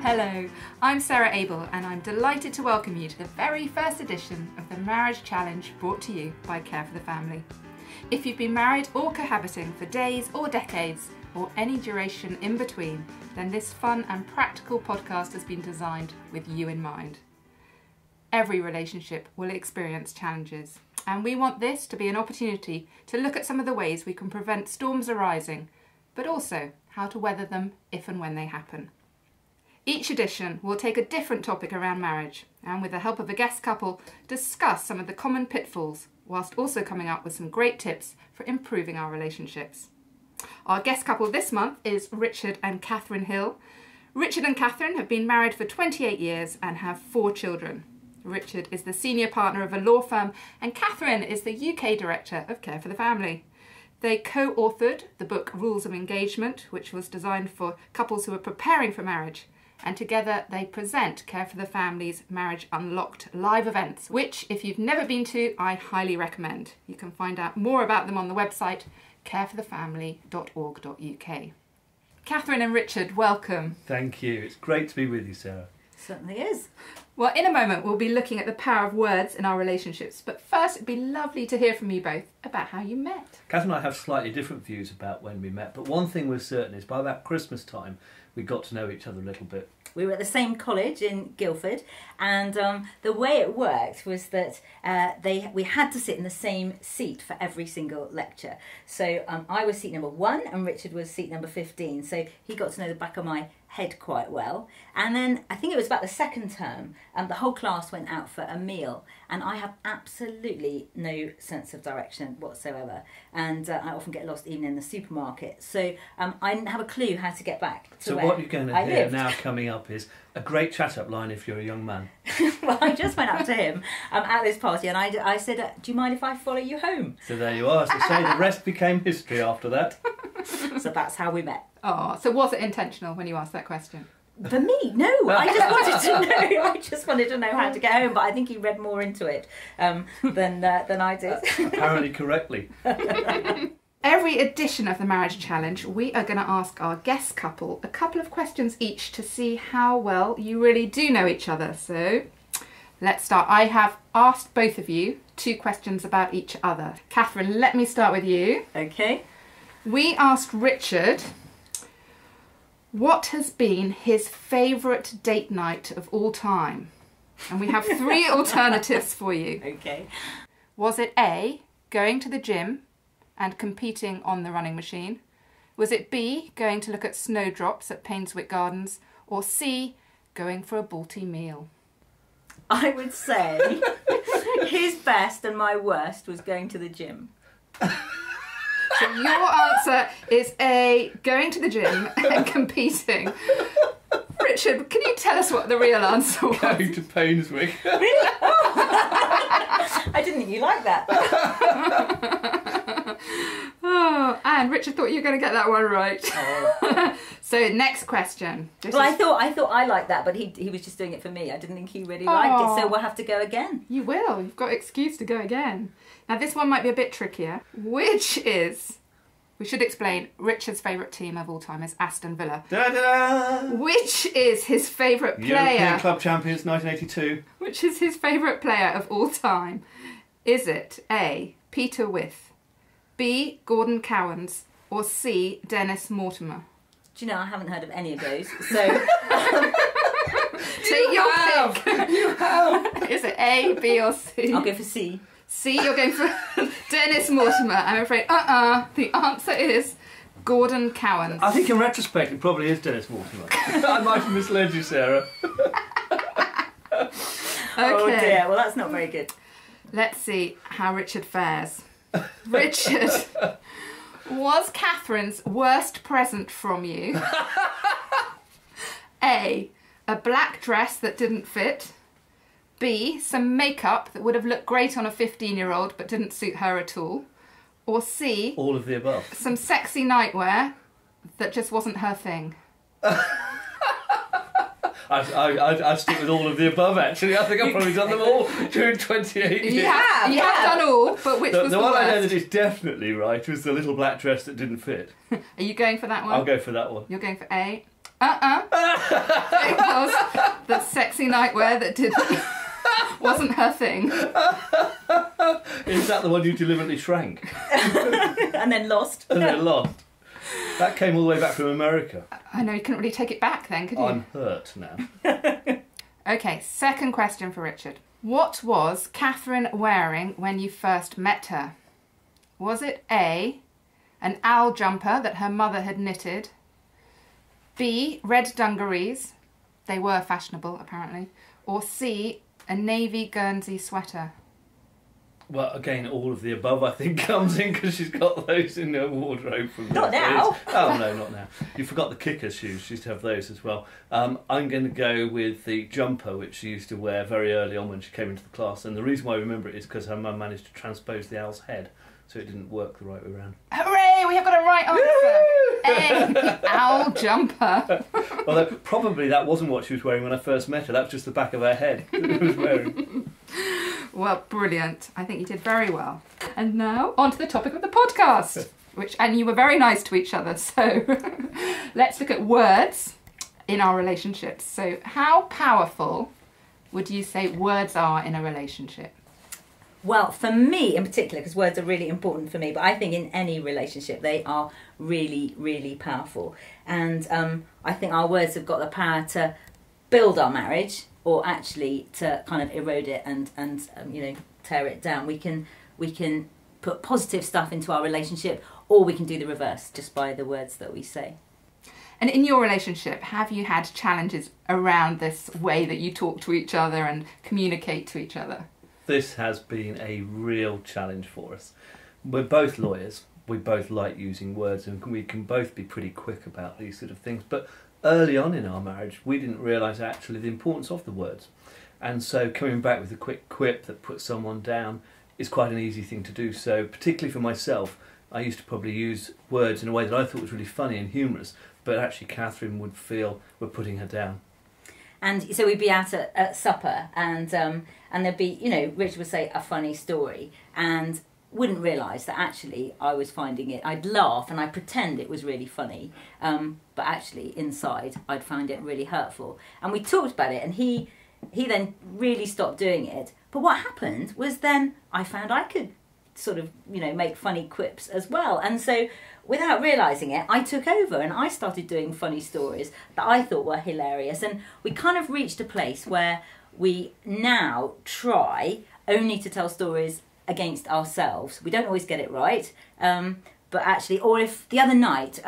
Hello, I'm Sarah Abel and I'm delighted to welcome you to the very first edition of the Marriage Challenge brought to you by Care for the Family. If you've been married or cohabiting for days or decades or any duration in between, then this fun and practical podcast has been designed with you in mind. Every relationship will experience challenges, and we want this to be an opportunity to look at some of the ways we can prevent storms arising, but also how to weather them if and when they happen. Each edition will take a different topic around marriage and, with the help of a guest couple, discuss some of the common pitfalls whilst also coming up with some great tips for improving our relationships. Our guest couple this month is Richard and Katharine Hill. Richard and Katharine have been married for 28 years and have 4 children. Richard is the senior partner of a law firm and Katharine is the UK director of Care for the Family. They co-authored the book Rules of Engagement, which was designed for couples who are preparing for marriage. And together they present Care for the Family's Marriage Unlocked live events, which, if you've never been to, I highly recommend. You can find out more about them on the website careforthefamily.org.uk. Katharine and Richard, welcome. Thank you. It's great to be with you, Sarah. Certainly is. Well, in a moment we'll be looking at the power of words in our relationships, but first it'd be lovely to hear from you both about how you met. Katharine and I have slightly different views about when we met, but one thing was certain is by about Christmas time we got to know each other a little bit. We were at the same college in Guildford, and the way it worked was that we had to sit in the same seat for every single lecture. So I was seat number 1 and Richard was seat number 15, so he got to know the back of my head quite well. And then I think it was about the second term, the whole class went out for a meal, and I have absolutely no sense of direction whatsoever, and I often get lost even in the supermarket, so I didn't have a clue how to get back to where what you're going to hear now coming up is a great chat-up line if you're a young man. Well, I just went up to him at this party and I said, do you mind if I follow you home? So there you are. So say the rest became history after that. So that's how we met. Oh, so was it intentional when you asked that question? For me, no. I just wanted to know. I just wanted to know how to get home, but I think he read more into it than I did. Apparently correctly. Every edition of the Marriage Challenge, we are going to ask our guest couple a couple of questions each to see how well you really do know each other. So let's start. I have asked both of you 2 questions about each other. Katharine, let me start with you. Okay. We asked Richard what has been his favourite date night of all time. And we have 3 alternatives for you. Okay. Was it A, going to the gym and competing on the running machine? Was it B, going to look at snowdrops at Painswick Gardens? Or C, going for a Balti meal? I would say his best and my worst was going to the gym. So your answer is A, going to the gym and competing. Richard, can you tell us what the real answer was? Going to Painswick. Really? I didn't think you liked that. Oh, and Richard thought you were going to get that one right. Oh. So next question. I thought I liked that, but he was just doing it for me. I didn't think he really liked it, so we'll have to go again. You will. You've got an excuse to go again. Now this one might be a bit trickier. Which is, we should explain, Richard's favourite team of all time is Aston Villa. Da-da! Which is his favourite player? European Club Champions 1982. Which is his favourite player of all time? Is it A, Peter With, B, Gordon Cowans, or C, Dennis Mortimer? Do you know, I haven't heard of any of those, so... Take your pick. You have. Is it A, B, or C? I'll go for C. C, you're going for Dennis Mortimer. I'm afraid, The answer is Gordon Cowans. I think in retrospect it probably is Dennis Mortimer. I might have misled you, Sarah. Okay. Oh dear, well that's not very good. Let's see how Richard fares. Richard, was Katharine's worst present from you A, a black dress that didn't fit, B, some makeup that would have looked great on a 15-year-old but didn't suit her at all, or C, all of the above, some sexy nightwear that just wasn't her thing? I'd stick with all of the above, actually. I think I've probably done them all during 28 years. You have done all, but which was the one worst? I know that is definitely right was the little black dress that didn't fit. Are you going for that one? I'll go for that one. You're going for A? It was the sexy nightwear that wasn't her thing. Is that the one you deliberately shrank? And then lost. And then lost. That came all the way back from America. I know, you couldn't really take it back then, could you? I'm hurt now. Okay, second question for Richard. What was Katharine wearing when you first met her? Was it A, an owl jumper that her mother had knitted? B, red dungarees. They were fashionable, apparently. Or C, a navy Guernsey sweater. Well, again, all of the above, I think, comes in because she's got those in her wardrobe from Not now. Oh, no, not now. You forgot the kicker shoes. She used to have those as well. I'm going to go with the jumper, which she used to wear very early on when she came into the class. And the reason why I remember it is because her mum managed to transpose the owl's head, so it didn't work the right way around. Hooray! We have got a right answer. A, the owl jumper. Although probably that wasn't what she was wearing when I first met her. That was just the back of her head that she was wearing. Well, brilliant. I think you did very well. And now, on to the topic of the podcast. And you were very nice to each other, so let's look at words in our relationships. So how powerful would you say words are in a relationship? Well, for me in particular, because words are really important for me, but I think in any relationship they are really, really powerful. And I think our words have got the power to build our marriage, or actually to kind of erode it and tear it down. We can put positive stuff into our relationship, or we can do the reverse just by the words that we say. And in your relationship, have you had challenges around this way that you talk to each other and communicate to each other? This has been a real challenge for us. We're both lawyers. We both like using words, and we can both be pretty quick about these sort of things. But early on in our marriage, we didn't realise actually the importance of the words. And so coming back with a quick quip that puts someone down is quite an easy thing to do. So particularly for myself, I used to probably use words in a way that I thought was really funny and humorous, but actually Katharine would feel we're putting her down. And so we'd be out at supper, and there'd be, Richard would say a funny story, and wouldn't realise that actually I was finding it. I'd laugh and I'd pretend it was really funny, but actually inside I'd find it really hurtful. And we talked about it, and he then really stopped doing it. But what happened was then I found I could sort of, make funny quips as well. And so without realising it, I took over and I started doing funny stories that I thought were hilarious. And we kind of reached a place where we now try only to tell stories against ourselves. We don't always get it right, but actually, or if the other night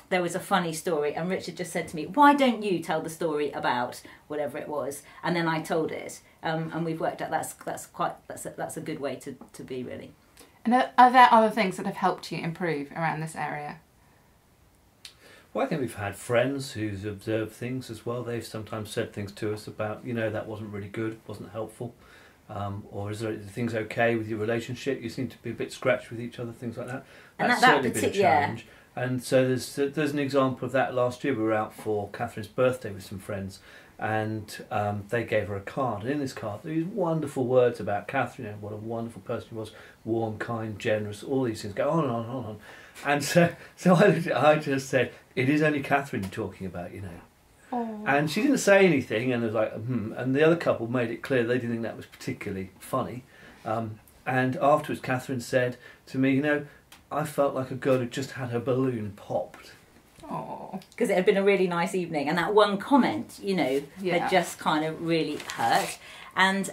there was a funny story and Richard just said to me, why don't you tell the story about whatever it was? And then I told it, and we've worked out that's a good way to be, really. And are there other things that have helped you improve around this area? Well, I think we've had friends who've observed things as well. They've sometimes said things to us about, that wasn't really good, wasn't helpful. Or is things okay with your relationship? You seem to be a bit scratched with each other, things like that. That's certainly been a challenge. Yeah. And so there's an example of that. Last year we were out for Catherine's birthday with some friends, and they gave her a card. And in this card there were these wonderful words about Katharine, what a wonderful person she was, warm, kind, generous, all these things, go on and on and on. And so I just said, it is only Katharine you're talking about, Aww. And she didn't say anything, and it was like, and the other couple made it clear they didn't think that was particularly funny. And afterwards, Katharine said to me, I felt like a girl who just had her balloon popped. Oh, because it had been a really nice evening, and that one comment, had just kind of really hurt. And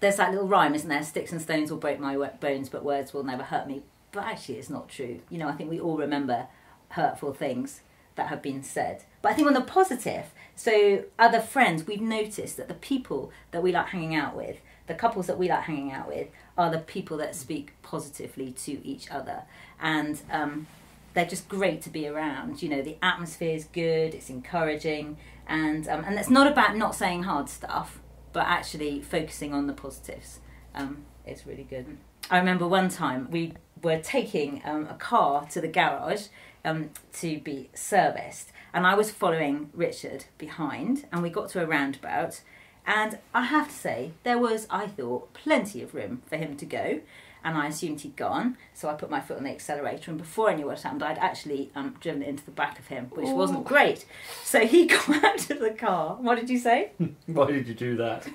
there's that little rhyme, isn't there? Sticks and stones will break my bones, but words will never hurt me. But actually, it's not true. I think we all remember hurtful things that have been said. But I think on the positive, so other friends, we've noticed that the people that we like hanging out with, the couples that we like hanging out with, are the people that speak positively to each other. And they're just great to be around. The atmosphere is good, it's encouraging, and it's not about not saying hard stuff, but actually focusing on the positives. It's really good. I remember one time we were taking a car to the garage to be serviced, and I was following Richard behind, and we got to a roundabout, and I have to say there was, I thought, plenty of room for him to go, and I assumed he'd gone, so I put my foot on the accelerator, and before I knew what happened, I'd actually driven it into the back of him, which wasn't great. So he got out of the car. What did you say? Why did you do that?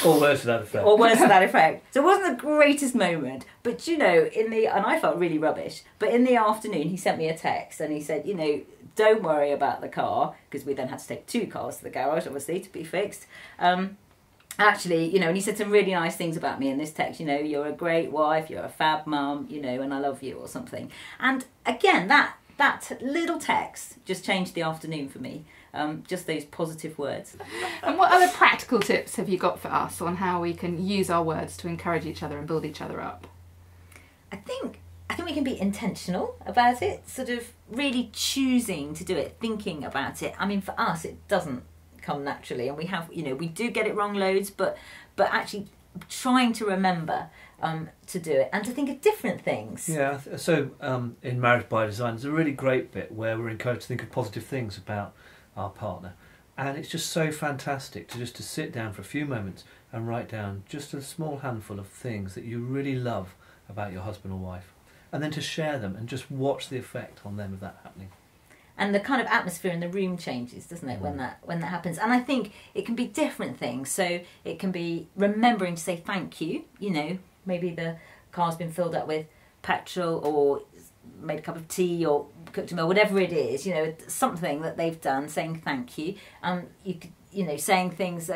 Or words to that effect. Or words to that effect. So it wasn't the greatest moment, but and I felt really rubbish, but in the afternoon he sent me a text and he said, don't worry about the car, because we then had to take 2 cars to the garage, obviously, to be fixed. Actually, and he said some really nice things about me in this text. You're a great wife, you're a fab mum, and I love you, or something. And again, that little text just changed the afternoon for me. Just those positive words. And what other practical tips have you got for us on how we can use our words to encourage each other and build each other up? I think we can be intentional about it, sort of really choosing to do it, thinking about it. I mean, for us, it doesn't come naturally, and we do get it wrong loads, but actually trying to remember to do it and to think of different things. Yeah, so in Marriage by Design, there's a really great bit where we're encouraged to think of positive things about our partner, and it's just so fantastic to sit down for a few moments and write down just a small handful of things that you really love about your husband or wife, and then to share them and just watch the effect on them of that happening. And the kind of atmosphere in the room changes, doesn't it, when that happens? And I think it can be different things. So it can be remembering to say thank you. Maybe the car's been filled up with petrol, or made a cup of tea, or cooked a meal, whatever it is. Something that they've done, saying thank you. You could, saying things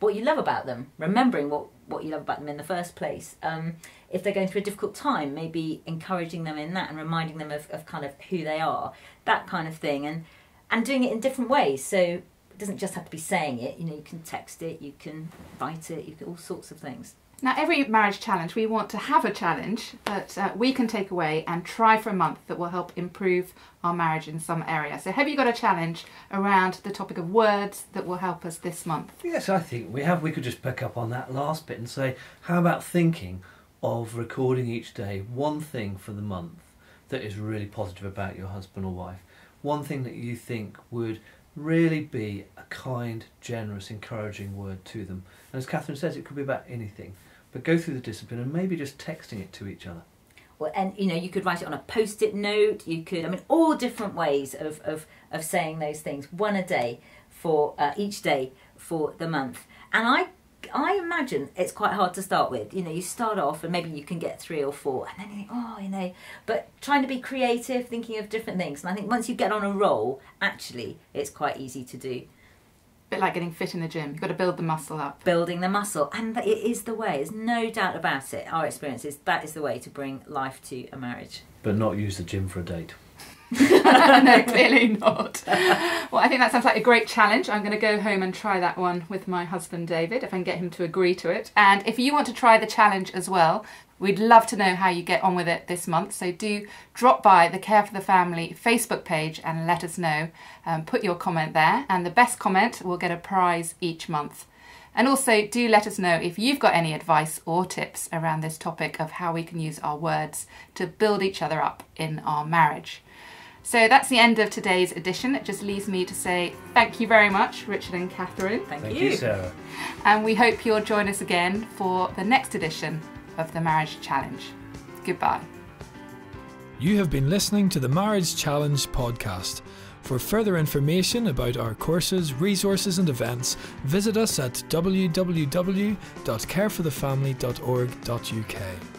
what you love about them, remembering what you love about them in the first place. If they're going through a difficult time, maybe encouraging them in that and reminding them of kind of who they are, that kind of thing, and doing it in different ways. So it doesn't just have to be saying it. You can text it, you can write it, you can all sorts of things. Now, every marriage challenge, we want to have a challenge that we can take away and try for a month that will help improve our marriage in some area. So have you got a challenge around the topic of words that will help us this month? Yes, I think we could just pick up on that last bit and say, how about thinking of recording each day one thing for the month that is really positive about your husband or wife? One thing that you think would really be a kind, generous, encouraging word to them. And as Katharine says, it could be about anything. But go through the discipline and maybe just texting it to each other. Well, and you could write it on a post-it note. You could, all different ways of saying those things. One a day for each day for the month. And I imagine it's quite hard to start with. You start off and maybe you can get 3 or 4, and then you think, but trying to be creative, thinking of different things. And I think once you get on a roll, actually, it's quite easy to do. A bit like getting fit in the gym. You've got to build the muscle up. Building the muscle. And it is the way. There's no doubt about it. Our experience is that is the way to bring life to a marriage. But not use the gym for a date. No, clearly not. Well, I think that sounds like a great challenge. I'm going to go home and try that one with my husband David, if I can get him to agree to it. And if you want to try the challenge as well, we'd love to know how you get on with it this month. So do drop by the Care for the Family Facebook page and let us know. Put your comment there, and the best comment will get a prize each month. And also do let us know if you've got any advice or tips around this topic of how we can use our words to build each other up in our marriage. So that's the end of today's edition. It just leaves me to say thank you very much, Richard and Katharine. Thank you, Sarah. And we hope you'll join us again for the next edition of the Marriage Challenge. Goodbye. You have been listening to the Marriage Challenge podcast. For further information about our courses, resources and events, visit us at www.careforthefamily.org.uk.